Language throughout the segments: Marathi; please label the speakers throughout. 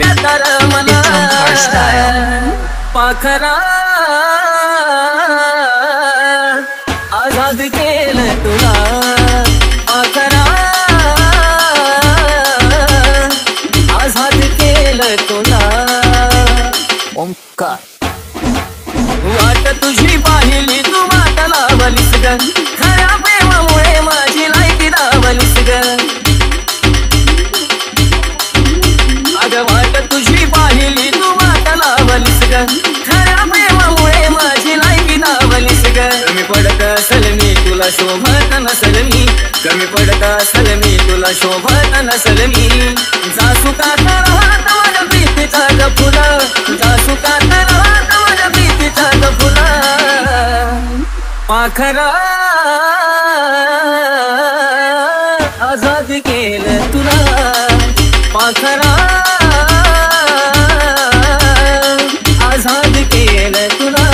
Speaker 1: बेतार मला पाखरा आझाद केलं तुला पाखरा आझाद केलं तुला ओंकार वाट तुझी पाहिली तू वाट लावलीस ग खऱ्या प्रेमामुळे माझी लायकी दावलीस ग अगं वाट तुझी पाहिली तू वाट लावलीस ग खऱ्या प्रेमामुळे माझी लायकी दावलीस ग कमी पडत असल मी तुला शोभत नसल मी कमी पडत असल मी तुला शोभत नसल मी जा सुखात राहत माझ्या प्रीतीचा ग फुला जा सुखात राहत माझ्या प्रीतीचा ग फुला पाखरा आझाद केलं तुला पाखरा आझाद केलं तुला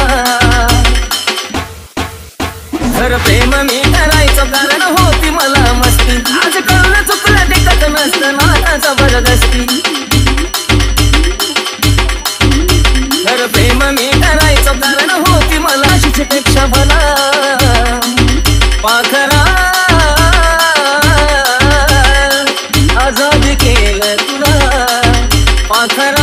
Speaker 1: खरं प्रेम मी करायचं कारण होती मला मस्ती आज कळलं चुकलं टिकत नसतं नाता जबरदस्ती खरं प्रेम मी करायचं कारण होती मला पेक्षा भला पाखरा आझाद केलं तुला पाखरा